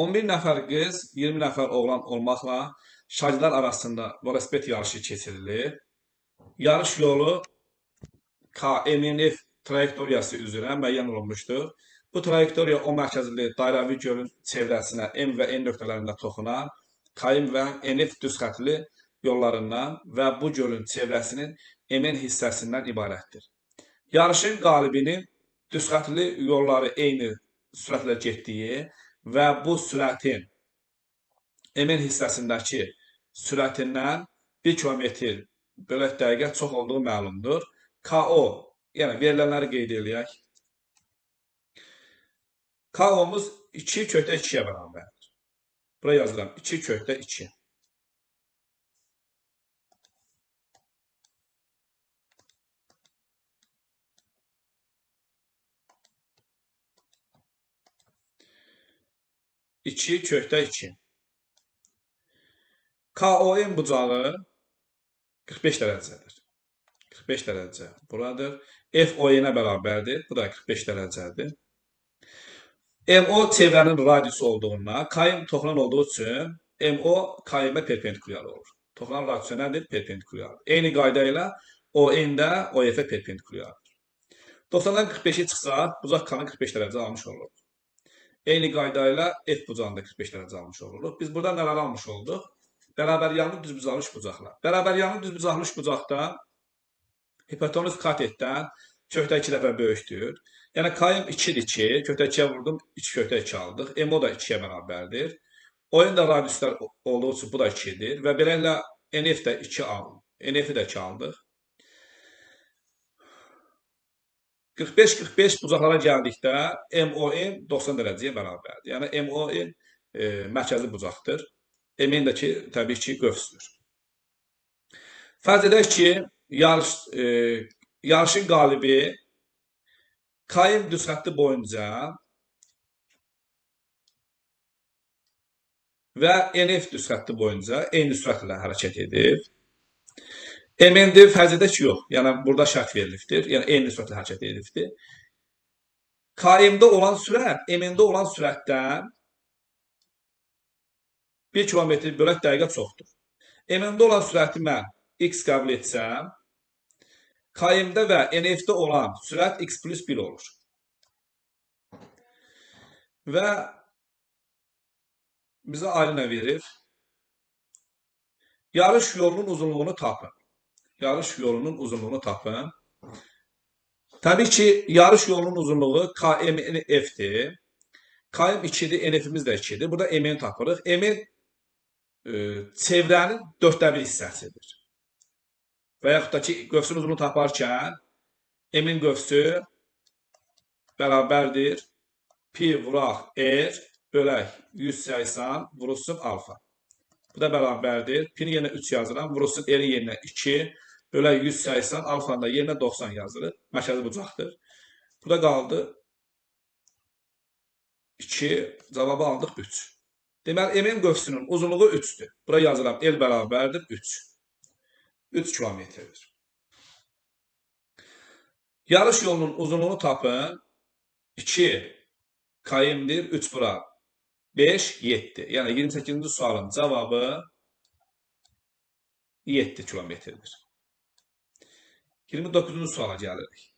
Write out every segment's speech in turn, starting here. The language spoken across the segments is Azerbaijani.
11 nəfər qız, 20 nəfər oğlan olmaqla şagirdlər arasında velosiped yarışı keçirilir. Yarış yolu KMNF trayektoriyası üzrə müəyyən olunmuşdur. Bu trayektoriya o mərkəzli dairəvi gölün çevrəsinə M və N nöqtələrində toxunan KM və NF düz xətli yollarından və bu gölün çevrəsinin MN hissəsindən ibarətdir. Yarışın qalibinin düz xətli yolları eyni sürətlə getdiyi və bu sürətin MN hissəsindəki sürətindən 1 km bölək dəqiqə çox olduğu məlumdur. KO, yəni verilənləri qeyd edək. KO-muz 2/2-yə bərabərdir. Bura yazıram 2/2. 2/2. KOM bucağı 45 dərəcədir. 45 dərəcə buradır. FON-ə bərabərdir. Bu da 45 dərəcədir. MO çevrənin radiusu olduğundan, KM toxunan olduğu üçün MO KM-ə perpendikulyar olur. Toxunan radiusu nədir? Perpendikulyardır. Eyni qayda ilə ON də OF-ə perpendikulyardır. 90-dan 45-i çıxsaq, bucaq K-nı 45 dərəcə almış oluruq. Eyni qayda ilə F bucağını da 45 dərəcə almış oluruq. Biz burada nələr almış olduq? Bərabər yanlı düzbucaqlı bucaqlar. Bərabər yanlı düzbucaqlı bucaqda hipotenuz katetdən kökdə 2 dəfə böyükdür. Yəni KM 2-dir ki, kökdə 2-yə vurdum, 2/2 aldıq. MO da 2-yə bərabərdir. ON da radiuslar olduğu üçün bu da 2-dir və beləliklə NF də 2 aldıq. NF-i də 2 aldıq. 45-45 bucaqlara gəldikdə MON 90 dərəcəyə bərabərdir. Yəni MON mərkəzli bucaqdır. MN də ki, təbii ki, qövsdür. Fərz edək ki, yarışın qalibi KM düz xətti boyunca və NF düz xətti boyunca eyni sürətlə hərəkət edir. MN-də fərz edək ki, yox. Yəni, burada şərt verilibdir. Yəni, eyni sürətlə hərəkət edilibdir. KM-də olan sürət, MN-də olan sürətdən 1 km bölək dəqiqə çoxdur. MN-də olan sürəti mən x qəbul etsəm, KM-də və NF-də olan sürət x plus 1 olur. Və bizə ayrı nə verir? Yarış yolunun uzunluğunu tapın. Yarış yolunun uzunluğunu tapın. Təbii ki, yarış yolunun uzunluğu KMNF-dir. KM 2-dir, NF-imiz də 2-dir. Burada MN tapırıq. MN çevrənin 4/1 hissəsidir. Və yaxud da ki, qövsün uzunluğunu taparkən MN qövsü bərabərdir pi vuraq R bölək 180 vurulsun alfa. Bu da bərabərdir. Pi-ni yerinə 3 yazıram. Vurulsun R-in yerinə 2 bölək 180 alfanın da yerinə 90 yazılır. Mərkəzi bucaqdır. Burada qaldı 2. Cavabı aldıq 3. Deməli, MN qövsünün uzunluğu 3-dür. Bura yazıram. L bərabərdir 3. 3 kilometrdir. Yarış yolunun uzunluğunu tapın. 2 KM-dir. 3 bura. 5, 7. Yəni 28-ci sualın cavabı 7 kilometrdir. 29-cu suala gəlirik.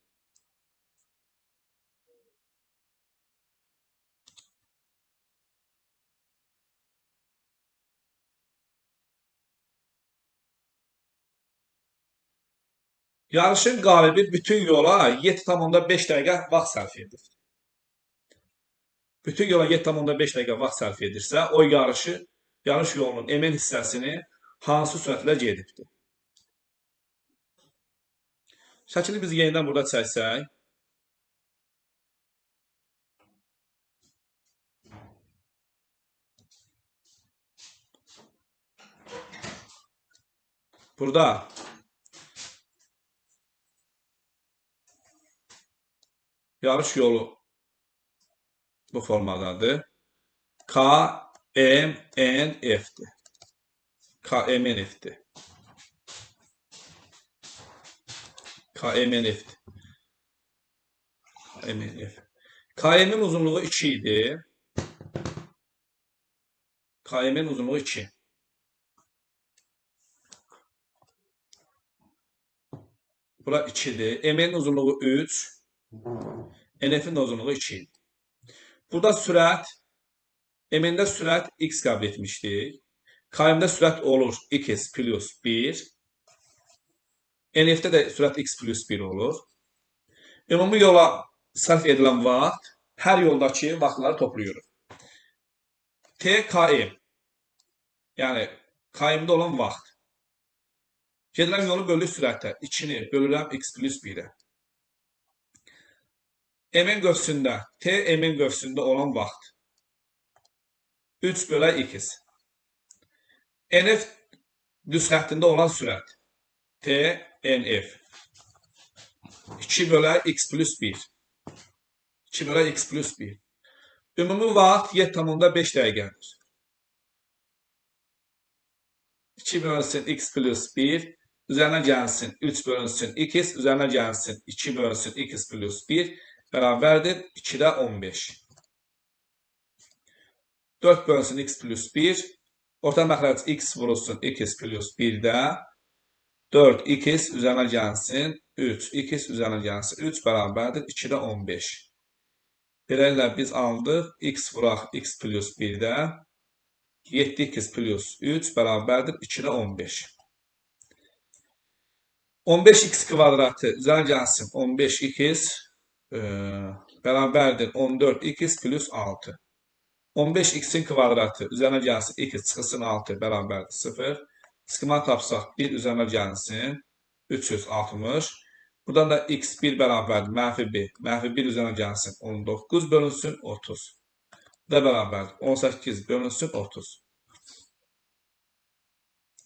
Yarışın qalibi bütün yola 7,5 dəqiqə vaxt sərf edir. Bütün yola 7,5 dəqiqə vaxt sərf edirsə, o yarış yolunun MN hissəsini hansı sürətlə gedibdir? Şəkili biz yenidən burada çəksək. Burada yarış yolu bu formadadır. KMNF-dir. KMNF-dir. KMNF-dir. KM'nin uzunluğu 2 idi. KM'nin uzunluğu 2. Bura 2'dir. M'nin uzunluğu 3. NF'in uzunluğu 2. Burada sürət, M'ində sürət x qəbul etmişdik. KM'də sürət olur x plus 1. NF'də də sürət x plus 1 olur. Ümumi yola sərf edilən vaxt hər yoldakı vaxtları toplayırıq. TKM, yəni KM'də olan vaxt. Gedilən yolu bölü sürətə. 2-ni bölürəm x plus 1-ə. M'in qövsündə, M'in qövsündə olan vaxt. 3 bölə x. NF düz xəttində olan sürət. TNF. 2 bölə x plus 1. 2 bölə x plus 1. Ümumi vaxt 7,5 dəqiqədir. 2 bölünsün x plus 1. Üzərinə gəlsin 3 bölünsün x. Üzərinə gəlsin 2 bölünsün x plus 1. Bərabərdir 2-də 15. 4 bölünsün x plus 1. Orta məxrəc x vurulsun x plus 1-də. 4x üzərinə gəlsin 3. X üzərinə gəlsin 3 bərabərdir 2-də 15. Beləliklə biz aldıq x vuraq x plus 1-də. 7x plus 3 bərabərdir 2-də 15. 15x kvadratı üzərinə gəlsin 15x bərabərdir 14x plus 6. 15x'in kvadratı üzərinə gəlsin 2 çıxılsın 6 bərabərdir 0. Skema tapsaq 1 üzərinə gəlsin 360. Buradan da x1 bərabərdir mənfi 1. Mənfi 1 üzərinə gəlsin 19 bölünsün 30. Bu da bərabərdir 18 bölünsün 30.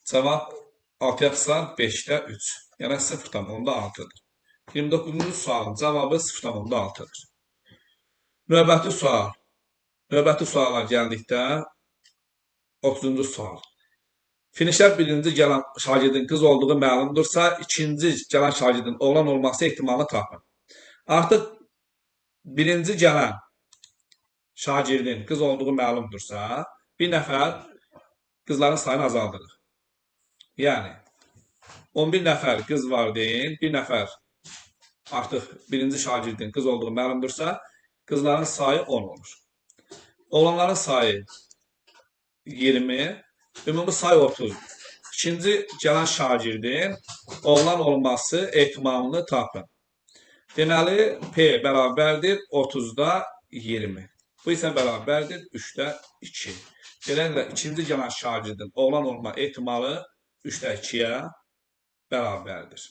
Cavab 6-ya qısalan 5-də 3. Yəni 0,6-dır. 29-cu sualın cavabı 0,6-dır. Növbəti sual. Növbəti suala gəldikdə 30-cu sual. Finişə birinci gələn şagirdin qız olduğu məlumdursa, ikinci gələn şagirdin oğlan olması ehtimalını tapın. Artıq birinci gələn şagirdin qız olduğu məlumdursa, bir nəfər qızların sayını azaldırıq. Yəni, 11 nəfər qız var deyin, bir nəfər artıq birinci şagirdin qız olduğu məlumdursa, qızların sayı 10 olur. Oğlanların sayı 20, ümumi say 30. İkinci gələn şagirdin oğlan olması ehtimalını tapın. Deməli, P bərabərdir 30-da 20. Bu isə bərabərdir 3-də 2. Beləliklə, ikinci gələn şagirdin oğlan olma ehtimalı 3-də 2-yə bərabərdir.